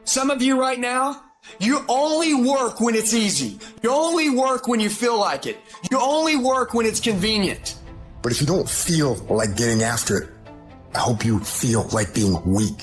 Some of you right now, you only work when it's easy. You only work when you feel like it. You only work when it's convenient. But if you don't feel like getting after it, I hope you feel like being weak.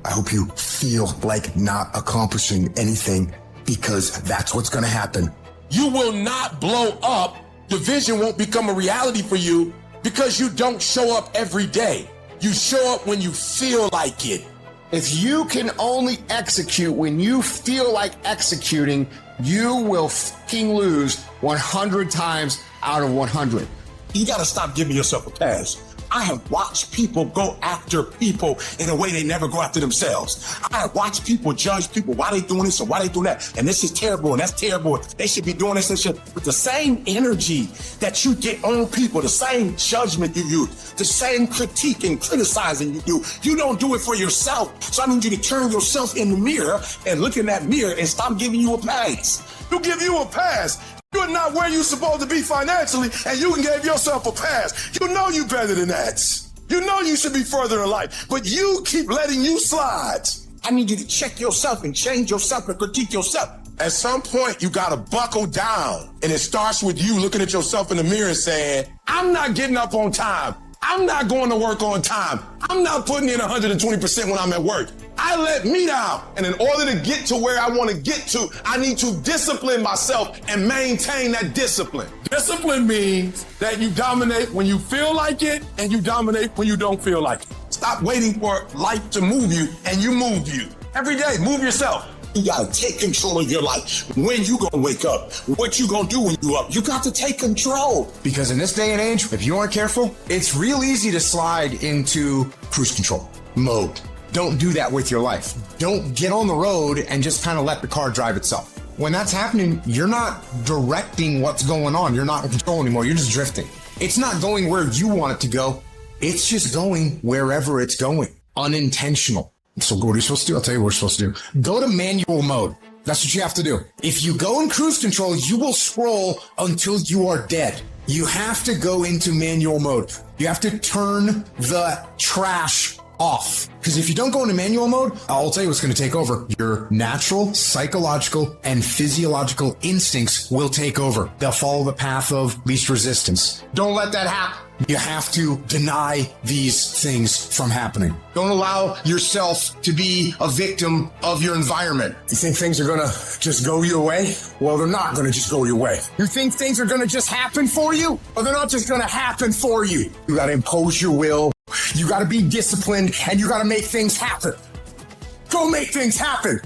I hope you feel like not accomplishing anything, because that's what's going to happen. You will not blow up. Your vision won't become a reality for you because you don't show up every day. You show up when you feel like it. If you can only execute when you feel like executing, you will fucking lose 100 times out of 100. You got to stop giving yourself a pass. I have watched people go after people in a way they never go after themselves. I have watched people judge people, why they doing this or why they doing that. And this is terrible and that's terrible. They should be doing this and shit. With the same energy that you get on people, the same judgment you use, the same critique and criticizing you don't do it for yourself. So I need you to turn yourself in the mirror and look in that mirror and stop giving you a pass. You give you a pass. You're not where you're supposed to be financially, and you can give yourself a pass. You know you better than that. You know you should be further in life, but you keep letting you slide. I need you to check yourself and change yourself and critique yourself. At some point, you got to buckle down, and it starts with you looking at yourself in the mirror and saying, I'm not getting up on time. I'm not going to work on time. I'm not putting in 120% when I'm at work. I let me down. And in order to get to where I want to get to, I need to discipline myself and maintain that discipline. Discipline means that you dominate when you feel like it and you dominate when you don't feel like it. Stop waiting for life to move you and you move you. Every day, move yourself. You got to take control of your life. When you going to wake up, what you going to do when you up, you got to take control. Because in this day and age, if you aren't careful, it's real easy to slide into cruise control mode. Don't do that with your life. Don't get on the road and just kind of let the car drive itself. When that's happening, you're not directing what's going on. You're not in control anymore. You're just drifting. It's not going where you want it to go. It's just going wherever it's going. Unintentional. So what are you supposed to do? I'll tell you what you're supposed to do. Go to manual mode. That's what you have to do. If you go in cruise control, you will scroll until you are dead. You have to go into manual mode. You have to turn the trash off. Because if you don't go into manual mode, I'll tell you what's going to take over. Your natural, psychological, and physiological instincts will take over. They'll follow the path of least resistance. Don't let that happen. You have to deny these things from happening. Don't allow yourself to be a victim of your environment. You think things are going to just go your way? Well, they're not going to just go your way. You think things are going to just happen for you? Well, they're not just going to happen for you. You got to impose your will. You got to be disciplined, and you got to make things happen. Go make things happen.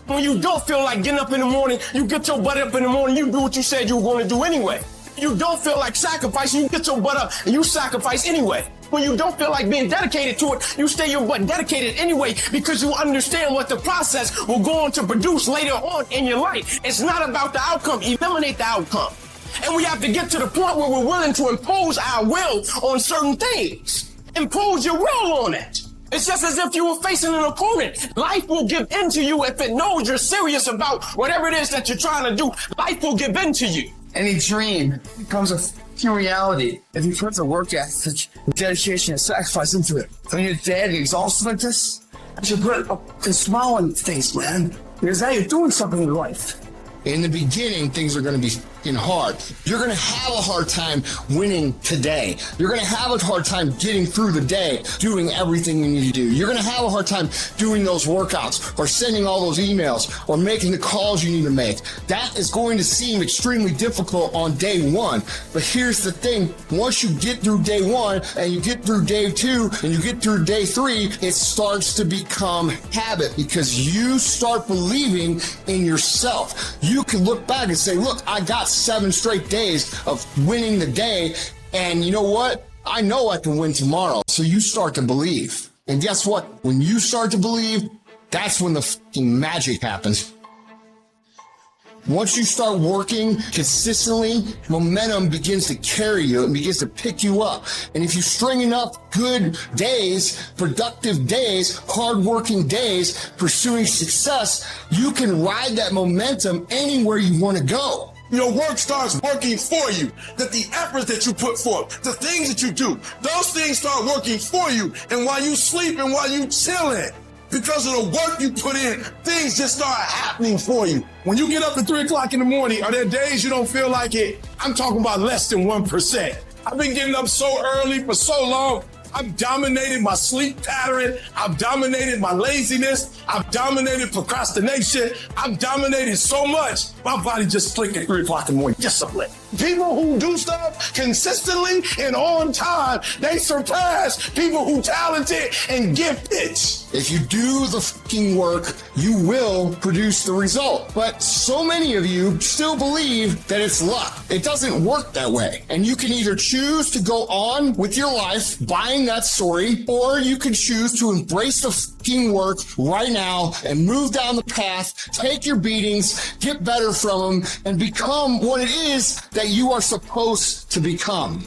When you don't feel like getting up in the morning, you get your butt up in the morning, you do what you said you were going to do anyway. You don't feel like sacrificing, you get your butt up and you sacrifice anyway. When you don't feel like being dedicated to it, you stay your butt dedicated anyway, because you understand what the process will go on to produce later on in your life. It's not about the outcome. Eliminate the outcome. And we have to get to the point where we're willing to impose our will on certain things. Impose your will on it. It's just as if you were facing an opponent. Life will give in to you if it knows you're serious about whatever it is that you're trying to do. Life will give in to you. Any dream becomes a fucking reality if you put the work ethic, dedication, and sacrifice into it. When you're dead and exhausted like this, you should put a smile on your face, man. Because now you're doing something in life. In the beginning, things are going to be hard. You're going to have a hard time winning today. You're going to have a hard time getting through the day, doing everything you need to do. You're going to have a hard time doing those workouts or sending all those emails or making the calls you need to make. That is going to seem extremely difficult on day one. But here's the thing. Once you get through day one and you get through day two and you get through day three, it starts to become habit because you start believing in yourself. You can look back and say, look, I got 7 straight days of winning the day. And you know what? I know I can win tomorrow. So you start to believe. And guess what? When you start to believe, that's when the fucking magic happens. Once you start working consistently, momentum begins to carry you and begins to pick you up. And if you string enough good days, productive days, hardworking days, pursuing success, you can ride that momentum anywhere you want to go. Your work starts working for you. That the efforts that you put forth, the things that you do, those things start working for you. And while you sleep and while you chilling, Because of the work you put in, things just start happening for you. When you get up at 3 o'clock in the morning, are there days you don't feel like it? I'm talking about less than 1%. I've been getting up so early for so long. I've dominated my sleep pattern. I've dominated my laziness. I've dominated procrastination. I've dominated so much. My body just clicked at 3 o'clock in the morning. Just a blip. People who do stuff consistently and on time, they surpass people who talented and gifted. If you do the fucking work, you will produce the result. But so many of you still believe that it's luck. It doesn't work that way. And you can either choose to go on with your life buying that story, or you can choose to embrace the fucking work right now and move down the path, take your beatings, get better from them, and become what it is that you are supposed to become.